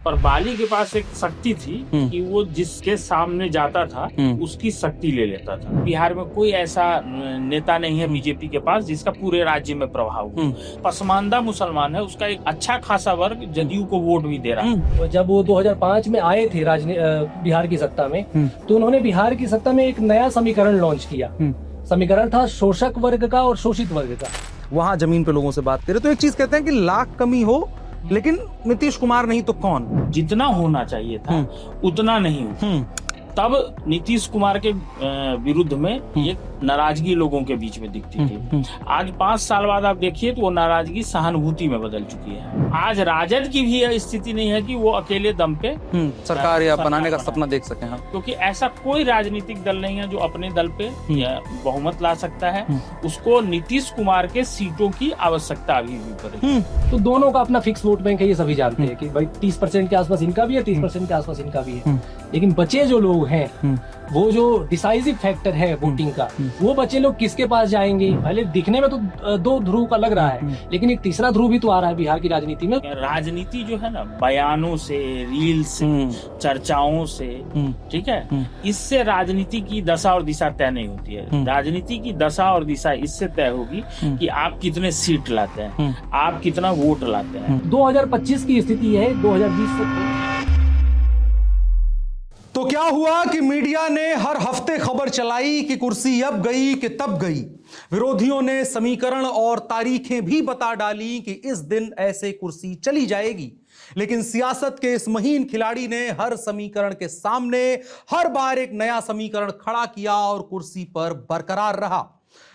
पर बाली के पास एक शक्ति थी कि वो जिसके सामने जाता था उसकी शक्ति ले लेता था। बिहार में कोई ऐसा नेता नहीं है बीजेपी के पास जिसका पूरे राज्य में प्रभाव हो। पसमानदा मुसलमान है, उसका एक अच्छा खासा वर्ग जदयू को वोट भी दे रहा है। जब वो 2005 में आए थे बिहार की सत्ता में, तो उन्होंने बिहार की सत्ता में एक नया समीकरण लॉन्च किया। समीकरण था शोषक वर्ग का और शोषित वर्ग का। वहां जमीन पे लोगों से बात करें तो एक चीज कहते हैं कि लाख कमी हो लेकिन नीतीश कुमार नहीं तो कौन। जितना होना चाहिए था उतना नहीं हुआ। तब नीतीश कुमार के विरुद्ध में एक नाराजगी लोगों के बीच में दिखती थी। आज 5 साल बाद आप देखिए तो वो नाराजगी सहानुभूति में बदल चुकी है। आज राजद की भी स्थिति नहीं है कि वो अकेले दम पे सरकार या बनाने का सपना देख सके। हाँ, क्योंकि ऐसा कोई राजनीतिक दल नहीं है जो अपने दल पे बहुमत ला सकता है। उसको नीतीश कुमार के सीटों की आवश्यकता अभी भी पड़ेगी। तो दोनों का अपना फिक्स वोट बैंक है, ये सभी जानते हैं कि भाई 30% के आसपास इनका भी है, 30% के आसपास इनका भी है। लेकिन बचे जो लोग हैं, वो जो डिसाइसिव फैक्टर है वोटिंग का, वो बचे लोग किसके पास जाएंगे? पहले दिखने में तो 2 ध्रुव का लग रहा है, लेकिन एक तीसरा ध्रुव भी तो आ रहा है बिहार की राजनीति में। राजनीति जो है ना, बयानों से, रील से, चर्चाओं से, ठीक है, इससे राजनीति की दशा और दिशा तय नहीं होती है। राजनीति की दशा और दिशा इससे तय होगी कि आप कितने सीट लाते हैं, आप कितना वोट लाते हैं। 2025 की स्थिति है 2020 से। तो क्या हुआ कि मीडिया ने हर हफ्ते खबर चलाई कि कुर्सी अब गई कि तब गई। विरोधियों ने समीकरण और तारीखें भी बता डाली कि इस दिन ऐसे कुर्सी चली जाएगी। लेकिन सियासत के इस महीन खिलाड़ी ने हर समीकरण के सामने हर बार एक नया समीकरण खड़ा किया और कुर्सी पर बरकरार रहा।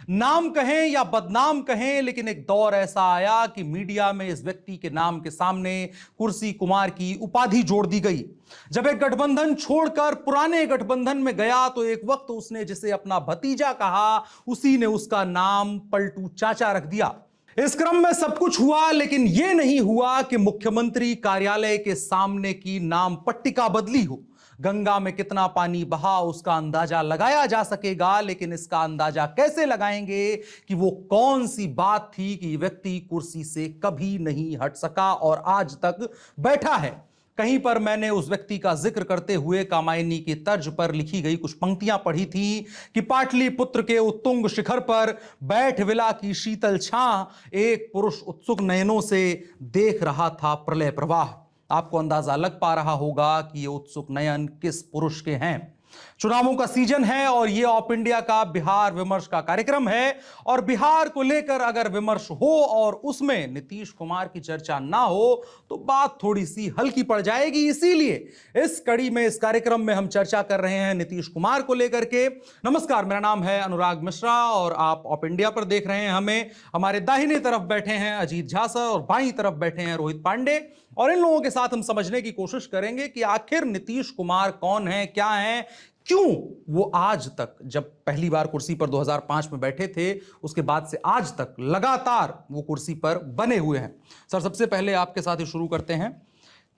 नाम कहें या बदनाम कहें, लेकिन एक दौर ऐसा आया कि मीडिया में इस व्यक्ति के नाम के सामने कुर्सी कुमार की उपाधि जोड़ दी गई। जब एक गठबंधन छोड़कर पुराने गठबंधन में गया तो एक वक्त उसने जिसे अपना भतीजा कहा, उसी ने उसका नाम पलटू चाचा रख दिया। इस क्रम में सब कुछ हुआ, लेकिन यह नहीं हुआ कि मुख्यमंत्री कार्यालय के सामने की नाम पट्टिका बदली हो। गंगा में कितना पानी बहा उसका अंदाजा लगाया जा सकेगा, लेकिन इसका अंदाजा कैसे लगाएंगे कि वो कौन सी बात थी कि व्यक्ति कुर्सी से कभी नहीं हट सका और आज तक बैठा है। कहीं पर मैंने उस व्यक्ति का जिक्र करते हुए कामायनी की तर्ज पर लिखी गई कुछ पंक्तियां पढ़ी थी कि पाटलिपुत्र के उत्तुंग शिखर पर बैठ विला की शीतल छां, एक पुरुष उत्सुक नयनों से देख रहा था प्रलय प्रवाह। आपको अंदाजा लग पा रहा होगा कि ये उत्सुक नयन किस पुरुष के हैं। चुनावों का सीजन है और ये ऑप इंडिया का बिहार विमर्श का कार्यक्रम है, और बिहार को लेकर अगर विमर्श हो और उसमें नीतीश कुमार की चर्चा ना हो तो बात थोड़ी सी हल्की पड़ जाएगी। इसीलिए इस कड़ी में, इस कार्यक्रम में हम चर्चा कर रहे हैं नीतीश कुमार को लेकर के। नमस्कार, मेरा नाम है अनुराग मिश्रा और आप ऑप इंडिया पर देख रहे हैं हमें। हमारे दाहिने तरफ बैठे हैं अजीत झा सर और बाईं तरफ बैठे हैं रोहित पांडे, और इन लोगों के साथ हम समझने की कोशिश करेंगे कि आखिर नीतीश कुमार कौन है, क्या है, क्यों वो आज तक, जब पहली बार कुर्सी पर 2005 में बैठे थे, उसके बाद से आज तक लगातार वो कुर्सी पर बने हुए हैं। सर, सबसे पहले आपके साथ ही शुरू करते हैं।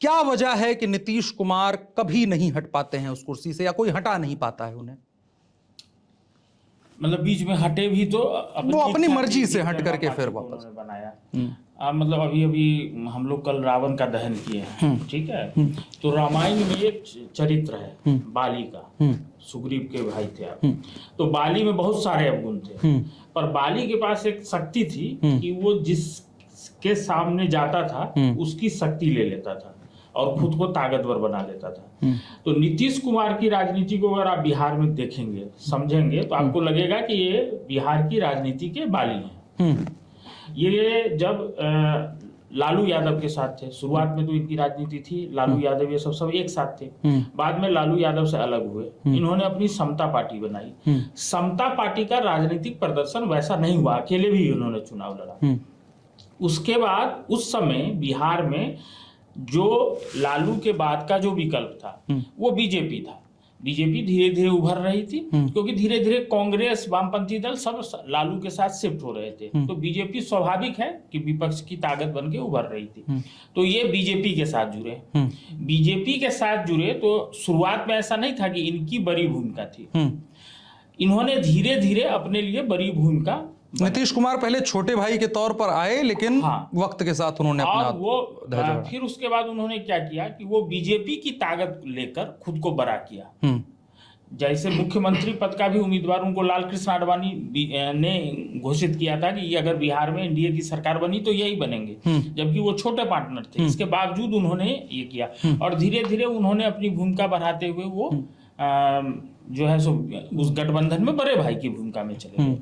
क्या वजह है कि नीतीश कुमार कभी नहीं हट पाते हैं उस कुर्सी से, या कोई हटा नहीं पाता है उन्हें? मतलब बीच में हटे भी तो वो अपनी मर्जी से हट करके फिर वापस बनाया। मतलब अभी हम लोग कल रावण का दहन किए हैं, ठीक है। तो रामायण में एक चरित्र है बाली का, सुग्रीव के भाई थे आप। तो बाली में बहुत सारे अवगुण थे, पर बाली के पास एक शक्ति थी कि वो जिसके सामने जाता था उसकी शक्ति ले लेता था और खुद को ताकतवर बना लेता था। तो नीतीश कुमार की राजनीति को अगर आप बिहार में देखेंगे, समझेंगे, तो आपको लगेगा कि ये बिहार की राजनीति के बाली हैं। ये जब लालू यादव के साथ थे, शुरुआत में तो इनकी राजनीति थी, लालू यादव ये सब एक साथ थे। बाद में लालू यादव से अलग हुए, इन्होंने अपनी समता पार्टी बनाई। समता पार्टी का राजनीतिक प्रदर्शन वैसा नहीं हुआ, अकेले भी उन्होंने चुनाव लड़ा। उसके बाद उस समय बिहार में जो लालू के बाद का जो विकल्प था वो बीजेपी था। बीजेपी धीरे धीरे उभर रही थी, क्योंकि धीरे धीरे कांग्रेस, वामपंथी दल सब लालू के साथ शिफ्ट हो रहे थे। तो बीजेपी स्वाभाविक है कि विपक्ष की ताकत बन के उभर रही थी। तो ये बीजेपी के साथ जुड़े। बीजेपी के साथ जुड़े तो शुरुआत में ऐसा नहीं था कि इनकी बड़ी भूमिका थी। इन्होंने धीरे धीरे अपने लिए बड़ी भूमिका नीतीश कुमार पहले छोटे भाई के तौर पर आए, लेकिन हाँ। वक्त के साथ उन्होंने और अपना वो फिर उसके बाद उन्होंने क्या किया कि वो बीजेपी की ताकत लेकर खुद को बड़ा किया। जैसे मुख्यमंत्री पद का भी उम्मीदवार उनको लाल कृष्ण आडवाणी ने घोषित किया था कि ये अगर बिहार में एनडीए की सरकार बनी तो यही बनेंगे, जबकि वो छोटे पार्टनर थे। इसके बावजूद उन्होंने ये किया और धीरे धीरे उन्होंने अपनी भूमिका बढ़ाते हुए वो जो है सो उस गठबंधन में बड़े भाई की भूमिका में चले गए।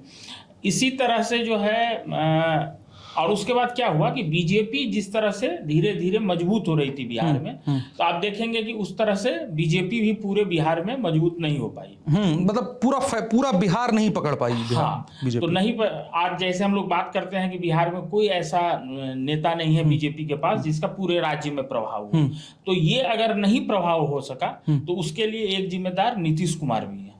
इसी तरह से जो है और उसके बाद क्या हुआ कि बीजेपी जिस तरह से धीरे धीरे मजबूत हो रही थी बिहार में, तो आप देखेंगे कि उस तरह से बीजेपी भी पूरे बिहार में मजबूत नहीं हो पाई। मतलब पूरा बिहार नहीं पकड़ पाई हाँ, तो नहीं आज जैसे हम लोग बात करते हैं कि बिहार में कोई ऐसा नेता नहीं है बीजेपी के पास जिसका पूरे राज्य में प्रभाव हो, तो ये अगर नहीं प्रभाव हो सका तो उसके लिए एक जिम्मेदार नीतीश कुमार भी है।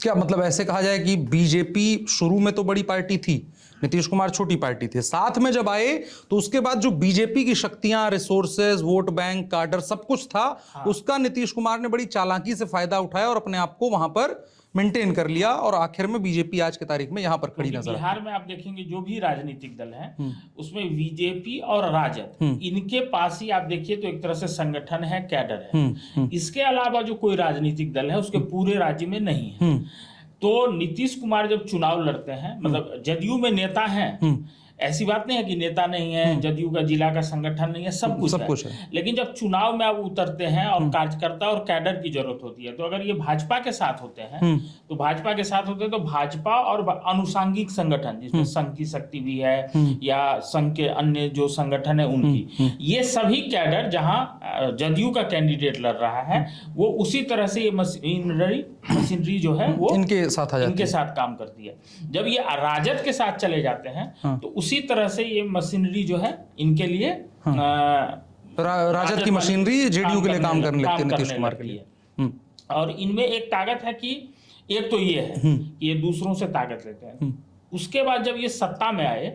क्या मतलब ऐसे कहा जाए कि बीजेपी शुरू में तो बड़ी पार्टी थी, नीतीश कुमार छोटी पार्टी थे, साथ में जब आए तो उसके बाद जो बीजेपी की शक्तियां, रिसोर्सेज, वोट बैंक, काडर सब कुछ था, उसका नीतीश कुमार ने बड़ी चालाकी से फायदा उठाया और अपने आप को वहां पर मेंटेन कर लिया और आखिर में बीजेपी आज की तारीख में यहां पर खड़ी नजर आती है। बिहार में आप देखेंगे जो भी राजनीतिक दल है उसमें बीजेपी और राजद इनके पास ही आप देखिए तो एक तरह से संगठन है, कैडर है। इसके अलावा जो कोई राजनीतिक दल है उसके पूरे राज्य में नहीं है। तो नीतीश कुमार जब चुनाव लड़ते हैं, मतलब जदयू में नेता हैं, ऐसी बात नहीं है कि नेता नहीं है, जदयू का जिला का संगठन नहीं है, सब कुछ है। लेकिन जब चुनाव में आप उतरते हैं और कार्यकर्ता और कैडर की जरूरत होती है, तो अगर ये भाजपा के साथ होते हैं तो भाजपा के साथ होते हैं तो भाजपा और अनुसांगिक संगठन जिसमें संघ की शक्ति भी है या संघ के अन्य जो संगठन है उनकी, ये सभी कैडर जहां जदयू का कैंडिडेट लड़ रहा है वो उसी तरह से ये मशीनरी जो है वो इनके साथ काम करती है। जब ये राजद के साथ चले जाते हैं तो उसी तरह से ये मशीनरी जो है इनके लिए राजद की मशीनरी जेडीयू के लिए काम करने लगती है, नीतीश कुमार के लिए। और इनमें एक ताकत है कि एक तो ये है कि ये दूसरों से ताकत लेते हैं। उसके बाद जब ये सत्ता में आए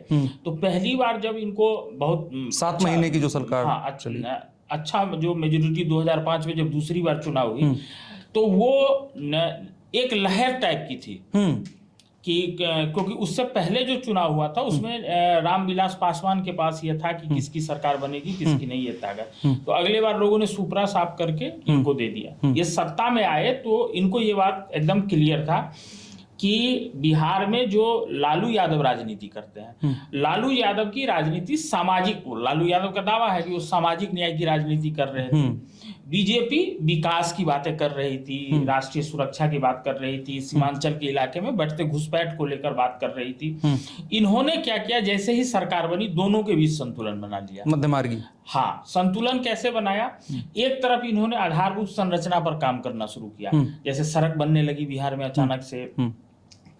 तो पहली बार जब इनको बहुत 7 महीने की जो सरकार चली, अच्छा जो मेजोरिटी 2005 में जब दूसरी बार चुनाव हुई तो वो एक लहर टाइप की थी कि क्योंकि उससे पहले जो चुनाव हुआ था उसमें रामविलास पासवान के पास ये था कि किसकी सरकार बनेगी किसकी नहीं, ये ताकत। तो अगले बार लोगों ने सुपरा साफ करके इनको दे दिया। ये सत्ता में आए तो इनको ये बात एकदम क्लियर था कि बिहार में जो लालू यादव राजनीति करते हैं, लालू यादव की राजनीति सामाजिक, लालू यादव का दावा है कि वो सामाजिक न्याय की राजनीति कर रहे थे। बीजेपी विकास की बातें कर रही थी, राष्ट्रीय सुरक्षा की बात कर रही थी, सीमांचल के इलाके में बढ़ते घुसपैठ को लेकर बात कर रही थी। इन्होंने क्या किया, जैसे ही सरकार बनी दोनों के बीच संतुलन बना लिया, मध्यमार्गी। हाँ, संतुलन कैसे बनाया? एक तरफ इन्होंने आधारभूत संरचना पर काम करना शुरू किया, जैसे सड़क बनने लगी बिहार में अचानक से,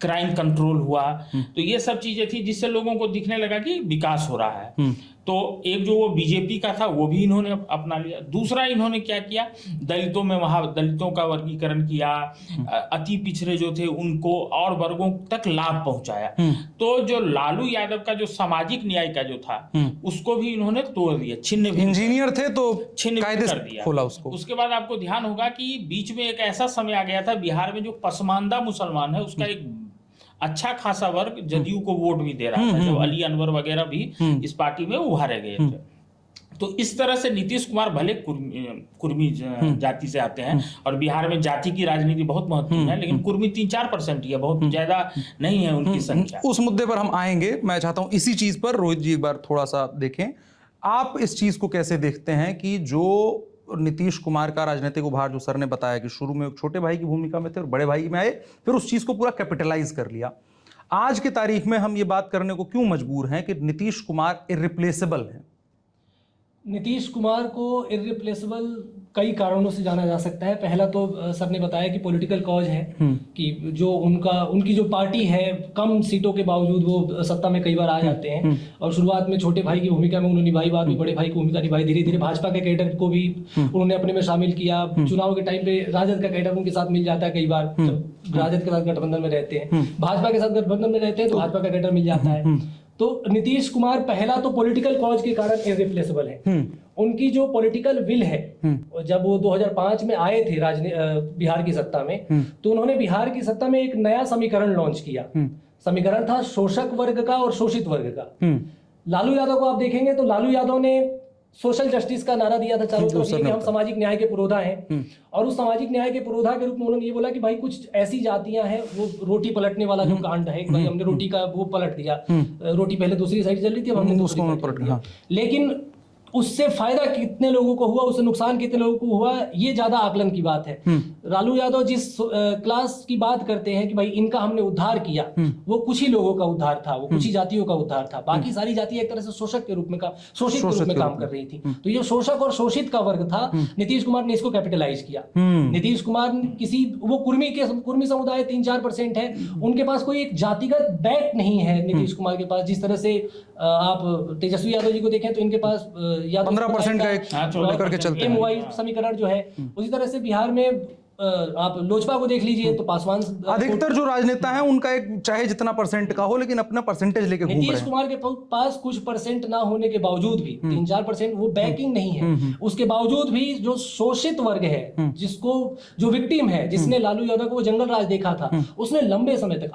क्राइम कंट्रोल हुआ, तो ये सब चीजें थी जिससे लोगों को दिखने लगा कि विकास हो रहा है। तो एक जो वो बीजेपी का था वो भी इन्होंने अपना लिया। दूसरा इन्होंने क्या किया, दलितों में वहां दलितों का वर्गीकरण किया, अति पिछड़े जो थे उनको और वर्गों तक लाभ पहुंचाया। तो जो लालू यादव का जो सामाजिक न्याय का जो था उसको भी इन्होंने तोड़ दिया, छिन्न भी, इंजीनियर थे तो छिन्न कायदे कर दिया, खोला उसको। उसके बाद आपको ध्यान होगा कि बीच में एक ऐसा समय आ गया था बिहार में जो पसमानदा मुसलमान है उसका एक अच्छा खासा वर्ग जदयू को वोट भी दे रहा था, जब अली अनवर वगैरह भी इस पार्टी में उभारे गए थे। तो इस तरह से नीतीश कुमार भले कुर्मी जाति से आते हैं और बिहार में जाति की राजनीति बहुत महत्वपूर्ण है, लेकिन कुर्मी 3-4% ही है, बहुत ज्यादा नहीं है उनकी संख्या। उस मुद्दे पर हम आएंगे। मैं चाहता हूं इसी चीज पर रोहित जी एक बार थोड़ा सा देखें, आप इस चीज को कैसे देखते हैं कि जो नीतीश कुमार का राजनीतिक उभार, जो सर ने बताया कि शुरू में एक छोटे भाई की भूमिका में थे और बड़े भाई में आए, फिर उस चीज को पूरा कैपिटलाइज कर लिया। आज की तारीख में हम ये बात करने को क्यों मजबूर हैं कि नीतीश कुमार इररिप्लेसेबल है? नीतीश कुमार को इररिप्लेसेबल कई कारणों से जाना जा सकता है। पहला तो सर ने बताया कि पॉलिटिकल कॉज है, कि जो उनकी जो पार्टी है कम सीटों के बावजूद वो सत्ता में कई बार आ जाते हैं, और शुरुआत में छोटे भाई की भूमिका में उन्होंने निभाई, बाद में बड़े भाई की भूमिका निभाई, धीरे धीरे भाजपा के कैडर को भी उन्होंने अपने में शामिल किया। चुनाव के टाइम पे राजद का कैडर उनके साथ मिल जाता है, कई बार जब राजद के साथ गठबंधन में रहते हैं, भाजपा के साथ गठबंधन में रहते हैं तो भाजपा का कैडर मिल जाता है। तो नीतीश कुमार पहला तो पॉलिटिकल कॉज के कारण इररिप्लेसेबल है। उनकी जो पॉलिटिकल विल है, जब वो 2005 में आए थे बिहार की सत्ता में, तो उन्होंने बिहार की सत्ता में एक नया समीकरण लॉन्च किया। समीकरण था शोषक वर्ग का और शोषित वर्ग का। लालू यादव को आप देखेंगे तो लालू यादव ने सोशल जस्टिस का नारा दिया था चारों तरफ, कि हम सामाजिक न्याय के पुरोधा हैं। और उस सामाजिक न्याय के पुरोधा के रूप में उन्होंने ये बोला कि भाई कुछ ऐसी जातियां हैं, वो रोटी पलटने वाला जो कांड है, भाई हमने रोटी का वो पलट दिया, रोटी पहले दूसरी साइड चल रही थी, अब हमने दूसरी साइड पलट दिया। लेकिन उससे फायदा कितने लोगों को हुआ, उससे नुकसान कितने लोगों को हुआ, ये ज्यादा आकलन की बात है। लालू यादव जिस क्लास की बात करते हैं कि भाई इनका हमने उद्धार किया, वो कुछ ही लोगों का उद्धार था, वो कुछ ही जातियों का उद्धार था। बाकी सारी जाति एक तरह से शोषक के रूप में शोषित के रूप में काम कर रही थी। तो ये शोषक और शोषित का वर्ग था, नीतीश कुमार ने इसको कैपिटलाइज किया। नीतीश कुमार किसी वो कुर्मी समुदाय 3-4% है, उनके पास कोई एक जातिगत बैट नहीं है नीतीश कुमार के पास। जिस तरह से आप तेजस्वी यादव जी को देखें तो इनके पास 15% का एक लेकर के चलते हैं समीकरण जो है। उसी तरह से बिहार में आप लोजपा को देख लीजिए तो पासवान, अधिकतर जो राजनेता हैं उनका एक चाहे जितना परसेंट का हो, लेकिन अपना परसेंटेज लेके घूम रहे हैं। नीतीश कुमार के पास कुछ परसेंट ना होने के बावजूद भी 3-4% वो बैकिंग नहीं है, उसके बावजूद भी जो शोषित वर्ग है, जिसको जो विक्टिम है, जिसने लालू यादव को वो जंगल राज देखा था, उसने लंबे समय तक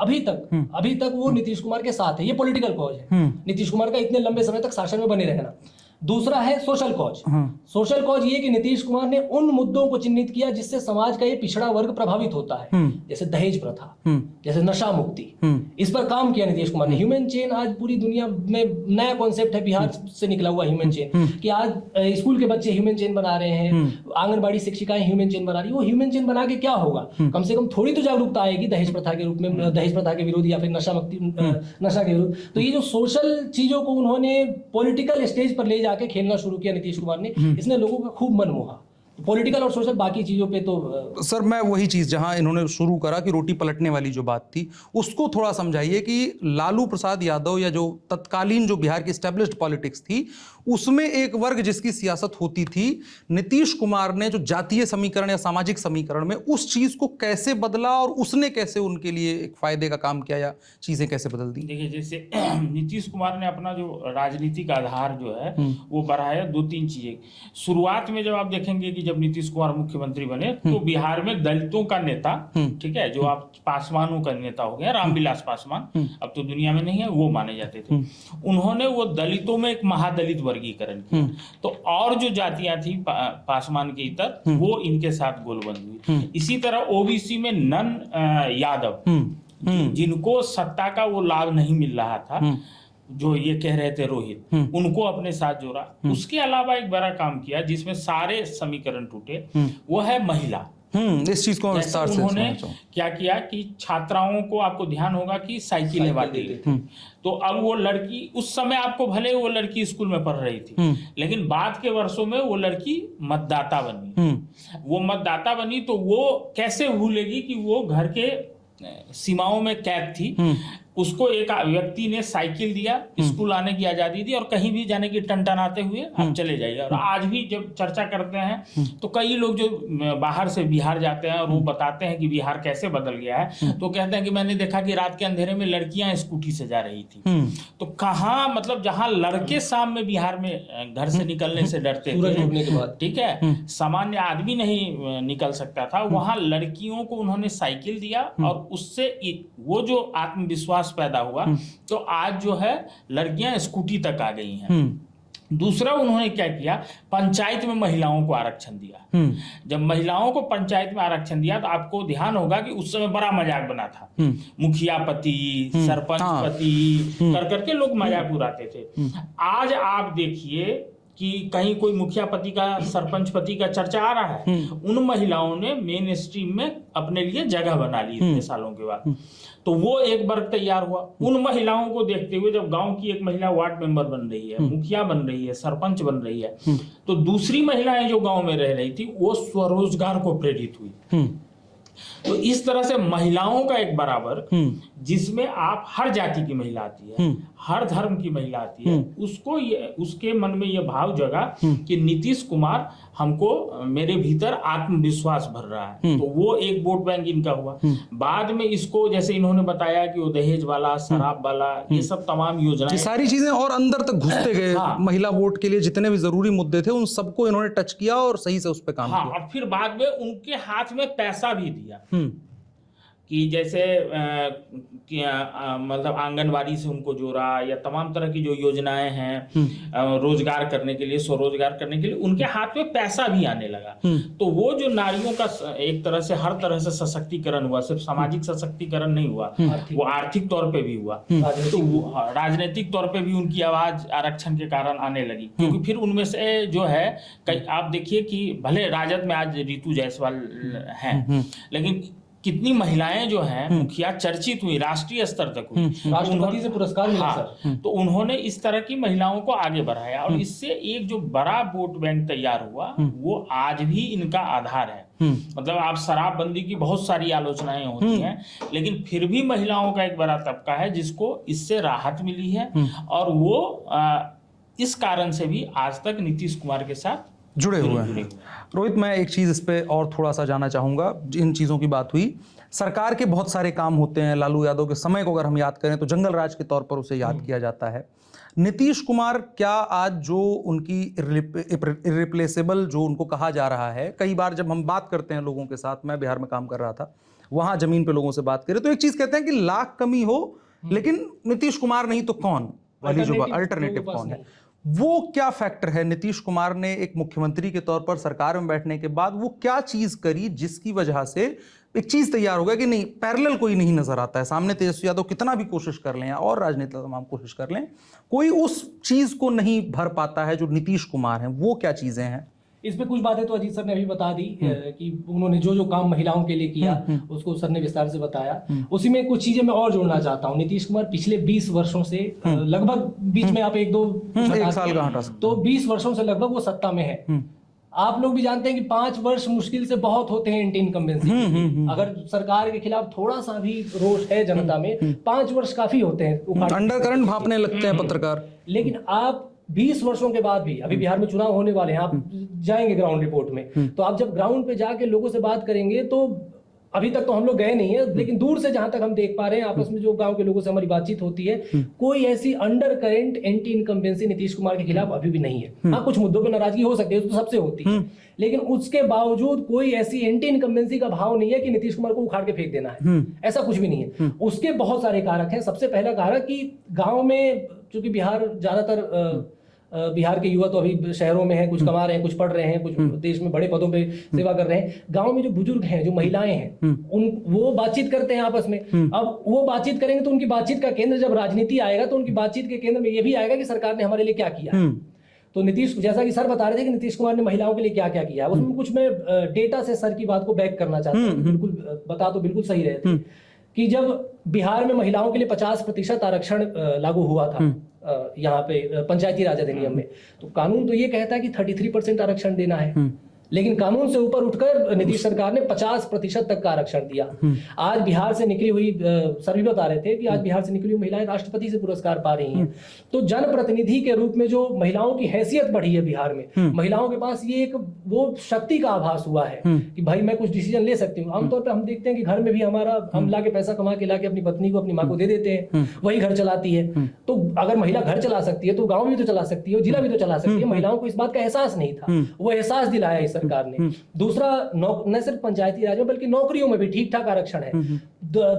अभी तक वो नीतीश कुमार के साथ है। ये पॉलिटिकल कॉज है नीतीश कुमार का इतने लंबे समय तक शासन में बने रहना। दूसरा है सोशल कॉज। सोशल कॉज ये कि नीतीश कुमार ने उन मुद्दों को चिन्हित किया जिससे समाज का ये पिछड़ा वर्ग प्रभावित होता है, जैसे दहेज प्रथा, जैसे नशा मुक्ति, इस पर काम किया नीतीश कुमार ने। ह्यूमन चेन आज पूरी दुनिया में नया कॉन्सेप्ट है, बिहार से निकला हुआ ह्यूमन चेन, कि आज स्कूल के बच्चे ह्यूमन चेन बना रहे हैं, आंगनबाड़ी शिक्षिकाएं ह्यूमन चेन बना रही है। वो ह्यूमन चेन बना के क्या होगा? कम से कम थोड़ी तो जागरूकता आएगी दहेज प्रथा के रूप में, दहेज प्रथा के विरोध या फिर नशा के विरोध। तो ये जो सोशल चीजों को उन्होंने पॉलिटिकल स्टेज पर ले जाके खेलना शुरू किया नीतीश कुमार ने, इसने लोगों का खूब मन मोहा। पॉलिटिकल और सोशल बाकी चीजों पे तो सर मैं वही चीज जहां इन्होंने शुरू करा कि रोटी पलटने वाली जो बात थी, उसको थोड़ा समझाइए कि लालू प्रसाद यादव या जो तत्कालीन जो बिहार की एस्टेब्लिश्ड पॉलिटिक्स थी, उसमें एक वर्ग जिसकी सियासत होती थी, नीतीश कुमार ने जो जातीय समीकरण या सामाजिक समीकरण में उस चीज को कैसे बदला और उसने कैसे उनके लिए एक फायदे का काम किया या चीजें कैसे बदल दी? देखिए, जैसे नीतीश कुमार ने अपना जो राजनीतिक आधार जो है वो बढ़ाया 2-3 चीजें। शुरुआत में जब आप देखेंगे कि जब नीतीश कुमार मुख्यमंत्री बने तो बिहार में दलितों का नेता, ठीक है, जो आप पासवानों का नेता हो गया, रामविलास पासवान, अब तो दुनिया में नहीं है, वो माने जाते थे। उन्होंने वो दलितों में एक महादलित वर्गीकरण किया। तो और जो जातियां थी पासवान के इतर, वो इनके साथ गोलबंद हुई। इसी तरह ओबीसी में नन यादव, जिनको सत्ता का वो लाभ नहीं मिल रहा था, जो ये कह रहे थे रोहित, उनको अपने साथ जोड़ा। उसके अलावा एक बड़ा काम किया जिसमें सारे समीकरण टूटे, वो है महिला। इस चीज को विस्तार से उन्होंने क्या किया कि छात्राओं को, आपको ध्यान होगा कि साइकिलें बांटी गई थी। तो अब वो लड़की, उस समय आपको भले वो लड़की स्कूल में पढ़ रही थी, लेकिन बाद के वर्षों में वो लड़की मतदाता बनी। वो मतदाता बनी तो वो कैसे भूलेगी कि वो घर के सीमाओं में कैद थी। उसको एक व्यक्ति ने साइकिल दिया, स्कूल आने की आजादी दी और कहीं भी जाने की टनटनाते हुए आप चले जाइए। और आज भी जब चर्चा करते हैं तो कई लोग जो बाहर से बिहार जाते हैं और वो बताते हैं कि बिहार कैसे बदल गया है, तो कहते हैं कि मैंने देखा कि रात के अंधेरे में लड़कियां स्कूटी से जा रही थी। तो कहाँ, मतलब जहां लड़के शाम में बिहार में घर से निकलने से डरते थे, ठीक है, सामान्य आदमी नहीं निकल सकता था, वहां लड़कियों को उन्होंने साइकिल दिया और उससे वो जो आत्मविश्वास पैदा हुआ, तो आज जो है लड़कियां स्कूटी तक आ गई हैं। दूसरा उन्होंने क्या किया, पंचायत में महिलाओं को आरक्षण दिया। जब महिलाओं को पंचायत में आरक्षण दिया तो आपको ध्यान होगा कि उस समय बड़ा मजाक बना था, मुखिया पति, सरपंच पति कर करके लोग मजाक उड़ाते थे। आज आप देखिए कि कहीं कोई मुखिया पति का, सरपंच पति का चर्चा आ रहा है। उन महिलाओं ने मेन स्ट्रीम में अपने लिए जगह बना ली इतने सालों के बाद। तो वो एक वर्ग तैयार हुआ। उन महिलाओं को देखते हुए जब गांव की एक महिला वार्ड मेंबर बन रही है, मुखिया बन रही है, सरपंच बन रही है, तो दूसरी महिलाएं जो गांव में रह रही थी वो स्वरोजगार को प्रेरित हुई। तो इस तरह से महिलाओं का एक बराबर, जिसमें आप हर जाति की महिला आती है, हर धर्म की महिला आती है, उसको उसके मन में ये भाव जगा कि नीतीश कुमार हमको, मेरे भीतर आत्मविश्वास भर रहा है। तो वो एक वोट बैंक इनका हुआ। बाद में इसको, जैसे इन्होंने बताया कि वो दहेज वाला, शराब वाला, ये सब तमाम योजनाएं, सारी चीजें और अंदर तक घुसते गए। महिला वोट के लिए जितने भी जरूरी मुद्दे थे उन सबको इन्होंने टच किया और सही से उस पर काम किया। और फिर बाद में उनके हाथ में पैसा भी दिया। कि जैसे मतलब आंगनवाड़ी से उनको जोड़ा, या तमाम तरह की जो योजनाएं हैं रोजगार करने के लिए, स्वरोजगार करने के लिए, उनके हाथ में पैसा भी आने लगा। तो वो जो नारियों का एक तरह से हर तरह से सशक्तिकरण हुआ, सिर्फ सामाजिक सशक्तिकरण नहीं हुआ, वो आर्थिक तौर पे भी हुआ, तो राजनीतिक तौर पे भी उनकी आवाज आरक्षण के कारण आने लगी। क्योंकि फिर उनमें से जो है आप देखिए कि भले राजद में आज रितु जायसवाल हैं, लेकिन कितनी महिलाएं जो हैं मुखिया चर्चित हुई, राष्ट्रीय स्तर तक हुई, राष्ट्रपति से पुरस्कार मिला सर। तो उन्होंने इस तरह की महिलाओं को आगे बढ़ाया, और इससे एक जो बड़ा वोट बैंक तैयार हुआ वो आज भी इनका आधार है। मतलब आप शराबबंदी की बहुत सारी आलोचनाएं होती हैं, लेकिन फिर भी महिलाओं का एक बड़ा तबका है जिसको इससे राहत मिली है, और वो इस कारण से भी आज तक नीतीश कुमार के साथ जुड़े हुए हैं। रोहित, मैं एक चीज़ इस पे और थोड़ा सा जानना चाहूँगा। इन चीज़ों की बात हुई, सरकार के बहुत सारे काम होते हैं। लालू यादव के समय को अगर हम याद करें तो जंगल राज के तौर पर उसे याद किया जाता है। नीतीश कुमार, क्या आज जो उनकी इर्रिप्लेसेबल जो उनको कहा जा रहा है, कई बार जब हम बात करते हैं लोगों के साथ, मैं बिहार में काम कर रहा था, वहाँ ज़मीन पे लोगों से बात करें तो एक चीज़ कहते हैं कि लाख कमी हो लेकिन नीतीश कुमार नहीं तो कौन वाली जो अल्टरनेटिव कौन है, वो क्या फैक्टर है? नीतीश कुमार ने एक मुख्यमंत्री के तौर पर सरकार में बैठने के बाद वो क्या चीज करी जिसकी वजह से एक चीज तैयार हो गया कि नहीं, पैरेलल कोई नहीं नजर आता है सामने, तेजस्वी यादव कितना भी कोशिश कर लें और राजनेता तमाम कोशिश कर लें, कोई उस चीज को नहीं भर पाता है जो नीतीश कुमार हैं। वो क्या चीजें हैं? इसमें कुछ बातें तो अजीत सर ने अभी बता दी कि उन्होंने जो जो काम महिलाओं के लिए किया उसको सर ने विस्तार से बताया। उसी में कुछ चीजें मैं और जोड़ना चाहता हूँ। नीतीश कुमार पिछले 20 वर्षों से लगभग, बीच में आप एक साल का हटा सकते, तो 20 वर्षों से लगभग वो सत्ता में है। आप लोग भी जानते हैं कि 5 वर्ष मुश्किल से बहुत होते हैं एंटी इनकम्बेंसी। अगर सरकार के खिलाफ थोड़ा सा भी रोष है जनता में, 5 वर्ष काफी होते हैं, अंडर करंट भापने लगते हैं पत्रकार। लेकिन आप 20 वर्षों के बाद भी, अभी बिहार में चुनाव होने वाले हैं, आप जाएंगे ग्राउंड रिपोर्ट में, तो आप जब ग्राउंड पे जाके लोगों से बात करेंगे, तो अभी तक तो हम लोग गए नहीं है, लेकिन दूर से जहां तक हम देख पा रहे हैं, आपस में जो गांव के लोगों से हमारी बातचीत होती है, कोई ऐसी under current anti incumbency Nitish Kumar के खिलाफ अभी भी नहीं है। हाँ, कुछ मुद्दों पर नाराजगी हो सकती है, तो सबसे होती है, लेकिन उसके बावजूद कोई ऐसी एंटी इनकम्बेंसी का भाव नहीं है कि नीतीश कुमार को उखाड़ के फेंक देना है, ऐसा कुछ भी नहीं है। उसके बहुत सारे कारक हैं। सबसे पहला कारक कि गाँव में, चूंकि बिहार ज्यादातर बिहार के युवा तो अभी शहरों में हैं, कुछ कमा रहे हैं, कुछ पढ़ रहे हैं, कुछ देश में बड़े पदों पे सेवा कर रहे हैं। गांव में जो बुजुर्ग हैं, जो महिलाएं हैं, वो बातचीत करते हैं आपस में। अब वो बातचीत करेंगे तो उनकी बातचीत का केंद्र जब राजनीति आएगा, तो उनकी बातचीत के केंद्र में ये भी आएगा कि सरकार ने हमारे लिए क्या किया। तो नीतीश, जैसा कि सर बता रहे थे कि नीतीश कुमार ने महिलाओं के लिए क्या क्या किया, उसमें कुछ मैं डेटा से सर की बात को बैक करना चाहता हूँ। बिल्कुल बता तो बिल्कुल सही रहे थे कि जब बिहार में महिलाओं के लिए 50% आरक्षण लागू हुआ था यहाँ पे पंचायती राज अधिनियम में, तो कानून तो ये कहता है कि 33% आरक्षण देना है, लेकिन कानून से ऊपर उठकर नीतीश सरकार ने 50% तक का आरक्षण दिया। आज बिहार से निकली हुई, सर भी बता रहे थे कि आज बिहार से निकली हुई महिलाएं राष्ट्रपति से पुरस्कार पा रही हैं। तो जनप्रतिनिधि के रूप में जो महिलाओं की हैसियत बढ़ी है बिहार में, महिलाओं के पास ये एक वो शक्ति का आभास हुआ है कि भाई मैं कुछ डिसीजन ले सकती हूँ। आमतौर पर हम देखते हैं कि घर में भी हम लाके पैसा कमा के लाके अपनी पत्नी को, अपनी माँ को दे देते हैं, वही घर चलाती है। तो अगर महिला घर चला सकती है तो गाँव भी तो चला सकती है, जिला भी तो चला सकती है। महिलाओं को इस बात का एहसास नहीं था, वो एहसास दिलाया इस सरकार ने। दूसरा, न सिर्फ पंचायती राज में बल्कि नौकरियों में भी ठीक ठाक आरक्षण है।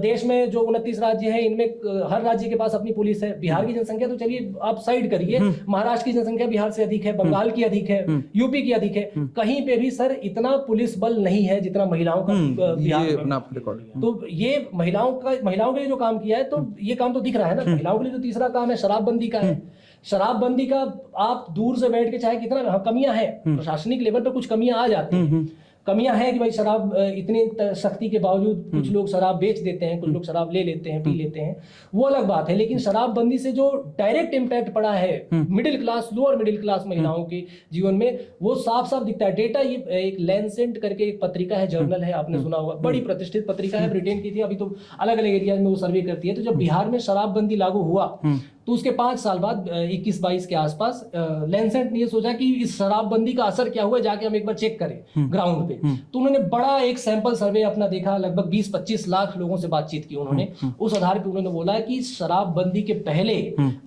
देश में जो 29 राज्य हैं, इनमें हर राज्य के पास अपनी पुलिस है। बिहार की जनसंख्या तो चलिए आप साइड करिए, महाराष्ट्र की जनसंख्या बिहार से अधिक है, बंगाल की अधिक है, यूपी की अधिक है। कहीं पे भी सर इतना पुलिस बल नहीं है जितना महिलाओं का बिहार में। तो ये महिलाओं के लिए जो काम किया है, तो ये काम तो दिख रहा है ना। महिलाओं के लिए जो तीसरा काम है शराबबंदी का है। शराबबंदी का आप दूर से बैठ के चाहे कितना, कमियां हैं प्रशासनिक लेवल पर, कुछ कमियां आ जाती हैं। कमियां हैं कि भाई शराब, इतनी सख्ती के बावजूद कुछ लोग शराब बेच देते हैं, कुछ लोग शराब ले लेते हैं, पी लेते हैं, वो अलग बात है। लेकिन शराबबंदी से जो डायरेक्ट इम्पैक्ट पड़ा है middle class, lower middle class महिलाओं के जीवन में, वो साफ साफ दिखता है। डेटा, ये एक लैंसेट करके एक पत्रिका है, जर्नल है, आपने सुना होगा, बड़ी प्रतिष्ठित पत्रिका है, ब्रिटेन की थी, अभी तो अलग अलग एरिया में वो सर्वे करती है। तो जब बिहार में शराबबंदी लागू हुआ तो उसके 5 साल बाद 21-22 के आसपास लैंसेट ने ये सोचा कि इस शराबबंदी का असर क्या हुआ, जाके हम एक बार चेक करें ग्राउंड पे। तो उन्होंने बड़ा एक सैंपल सर्वे अपना देखा, लगभग 20-25 लाख लोगों से बातचीत की उन्होंने। उस आधार पे उन्होंने बोला कि शराबबंदी के पहले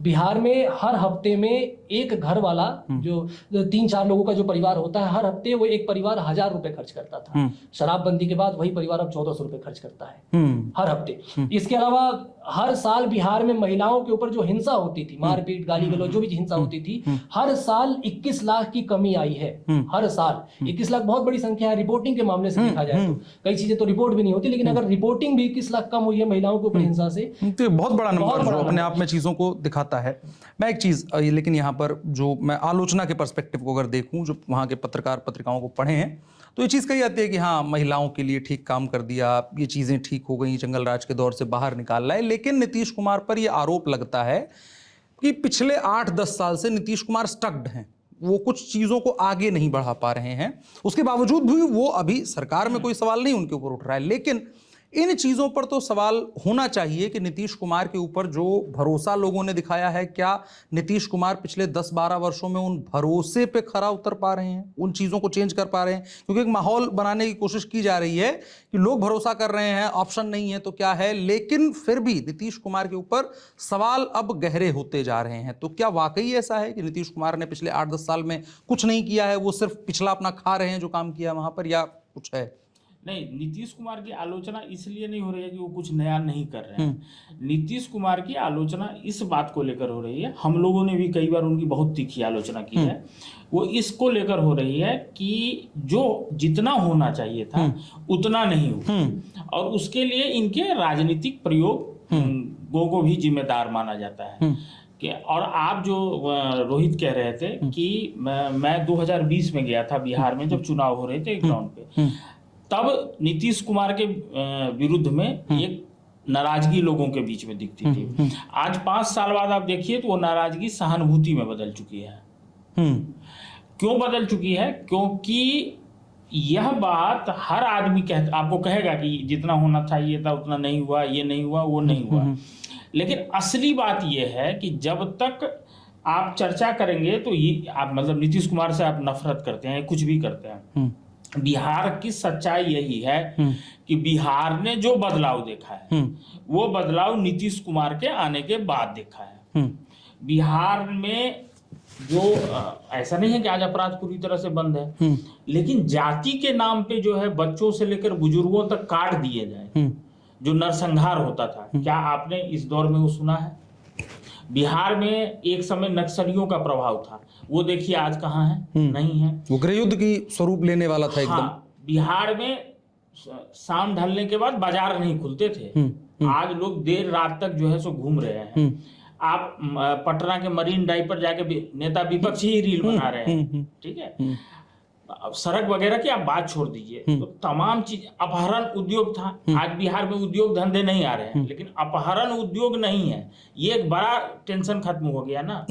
बिहार में हर हफ्ते में एक घर वाला, जो 3-4 लोगों का जो परिवार होता है, हर हफ्ते वो एक परिवार 1000 रुपए खर्च करता था। शराबबंदी के बाद वही परिवार अब 1400 रुपए खर्च करता है हर हफ्ते। इसके अलावा हर साल बिहार में महिलाओं के ऊपर जो हिंसा होती थी, मारपीट, गाली गलौज, जो भी हिंसा होती थी, हर साल 21 लाख की कमी आई है। हर साल 21 लाख बहुत बड़ी संख्या है। रिपोर्टिंग के मामले से देखा जाए तो कई चीजें तो रिपोर्ट भी नहीं होती, लेकिन अगर रिपोर्टिंग भी 21 लाख कम हुई है महिलाओं के ऊपर हिंसा से, तो बहुत बड़ा नंबर जो अपने आप में चीजों को दिखाता है। मैं एक चीज, लेकिन यहाँ पर जो मैं आलोचना के पर्सपेक्टिव को अगर देखूं, जो वहाँ के पत्रकार पत्रिकाओं को पढ़े हैं, तो ये चीज़ कही जाती है कि हाँ, महिलाओं के लिए ठीक काम कर दिया, ये चीज़ें ठीक हो गई, जंगल राज के दौर से बाहर निकाल लाए। लेकिन नीतीश कुमार पर यह आरोप लगता है कि पिछले 8-10 साल से नीतीश कुमार स्टक्ड हैं, वो कुछ चीज़ों को आगे नहीं बढ़ा पा रहे हैं। उसके बावजूद भी वो अभी सरकार में कोई सवाल नहीं उनके ऊपर उठ रहा है, लेकिन इन चीज़ों पर तो सवाल होना चाहिए कि नीतीश कुमार के ऊपर जो भरोसा लोगों ने दिखाया है, क्या नीतीश कुमार पिछले 10-12 वर्षों में उन भरोसे पे खरा उतर पा रहे हैं, उन चीज़ों को चेंज कर पा रहे हैं? क्योंकि एक माहौल बनाने की कोशिश की जा रही है कि लोग भरोसा कर रहे हैं, ऑप्शन नहीं है तो क्या है, लेकिन फिर भी नीतीश कुमार के ऊपर सवाल अब गहरे होते जा रहे हैं। तो क्या वाकई ऐसा है कि नीतीश कुमार ने पिछले 8-10 साल में कुछ नहीं किया है, वो सिर्फ पिछला अपना खा रहे हैं जो काम किया वहाँ पर, या कुछ है? नहीं, नीतीश कुमार की आलोचना इसलिए नहीं हो रही है कि वो कुछ नया नहीं कर रहे हैं। नीतीश कुमार की आलोचना इस बात को लेकर हो रही है, हम लोगों ने भी कई बार उनकी बहुत तीखी आलोचना की है, वो इसको लेकर हो रही है कि जो जितना होना चाहिए था उतना नहीं हुआ, और उसके लिए इनके राजनीतिक प्रयोग को भी जिम्मेदार माना जाता है। और आप जो रोहित कह रहे थे कि मैं 2020 में गया था बिहार में, जब चुनाव हो रहे थे ग्राउंड पे, तब नीतीश कुमार के विरुद्ध में एक नाराजगी लोगों के बीच में दिखती थी। आज 5 साल बाद आप देखिए तो वो नाराजगी सहानुभूति में बदल चुकी है। क्यों बदल चुकी है? क्योंकि यह बात हर आदमी आपको कहेगा कि जितना होना चाहिए था उतना नहीं हुआ, ये नहीं हुआ, वो नहीं हुआ। लेकिन असली बात यह है कि जब तक आप चर्चा करेंगे तो ये आप मतलब नीतीश कुमार से आप नफरत करते हैं, कुछ भी करते हैं। बिहार की सच्चाई यही है कि बिहार ने जो बदलाव देखा है वो बदलाव नीतीश कुमार के आने के बाद देखा है। बिहार में जो ऐसा नहीं है कि आज अपराध पूरी तरह से बंद है, लेकिन जाति के नाम पे जो है बच्चों से लेकर बुजुर्गों तक काट दिए जाए, जो नरसंहार होता था, क्या आपने इस दौर में वो सुना है? बिहार में एक समय नक्सलियों का प्रभाव था, वो देखिए आज कहाँ है? नहीं है। वो गृह युद्ध की स्वरूप लेने वाला था एकदम। बिहार में शाम ढलने के बाद बाजार नहीं खुलते थे, आज लोग देर रात तक जो है सो घूम रहे हैं। आप पटना के मरीन ड्राइव पर जाके नेता विपक्ष ही रील बना रहे हैं, ठीक है। सड़क वगैरह की आप बात छोड़ दीजिए, तो तमाम चीज, अपहरण उद्योग था, आज बिहार में उद्योग धंधे नहीं आ रहे हैं, लेकिन अपहरण उद्योग नहीं है, ये एक बड़ा टेंशन खत्म हो गया ना।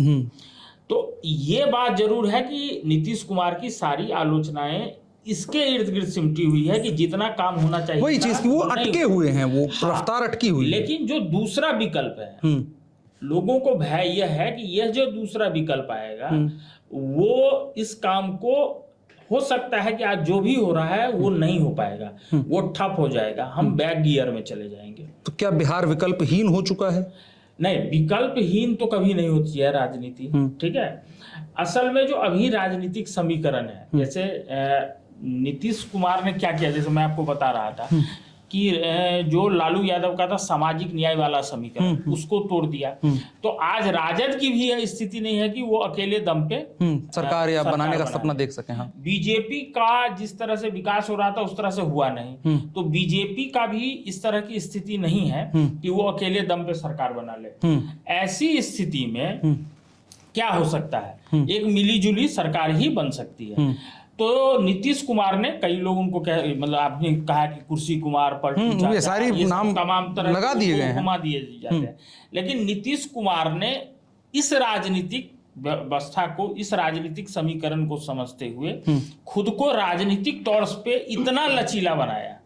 तो ये बात जरूर है कि नीतीश कुमार की सारी आलोचनाएं इसके इर्द गिर्द सिमटी हुई है कि जितना काम होना चाहिए वही चीज की वो अटके हुए हैं, वो रफ्तार अटकी हुई है। लेकिन जो दूसरा विकल्प है, लोगों को भय यह है कि यह जो दूसरा विकल्प आएगा वो इस काम को, हो सकता है कि आज जो भी हो रहा है वो नहीं हो पाएगा, वो ठप हो जाएगा, हम बैक गियर में चले जाएंगे। तो क्या बिहार विकल्पहीन हो चुका है? नहीं, विकल्पहीन तो कभी नहीं होती है राजनीति, ठीक है। असल में जो अभी राजनीतिक समीकरण है, जैसे नीतीश कुमार ने क्या किया, जैसे मैं आपको बता रहा था कि जो लालू यादव का था सामाजिक न्याय वाला समीकरण, उसको तोड़ दिया। तो आज राजद की भी स्थिति नहीं है कि वो अकेले दम पे सरकार या बनाने का सपना देख सके। हाँ, बीजेपी का जिस तरह से विकास हो रहा था उस तरह से हुआ नहीं, तो बीजेपी का भी इस तरह की स्थिति नहीं है कि वो अकेले दम पे सरकार बना ले। ऐसी स्थिति में क्या हो सकता है, एक मिलीजुली सरकार ही बन सकती है। तो नीतीश कुमार ने, कई लोग उनको मतलब आपने कहा कि कुर्सी कुमार, पलटू, ये सारी नाम तमाम तरह लगा दिए गए हैं, घुमा दिए जाते हैं, लेकिन नीतीश कुमार ने इस राजनीतिक व्यवस्था को, इस राजनीतिक समीकरण को समझते हुए खुद को राजनीतिक तौर पे इतना लचीला बनाया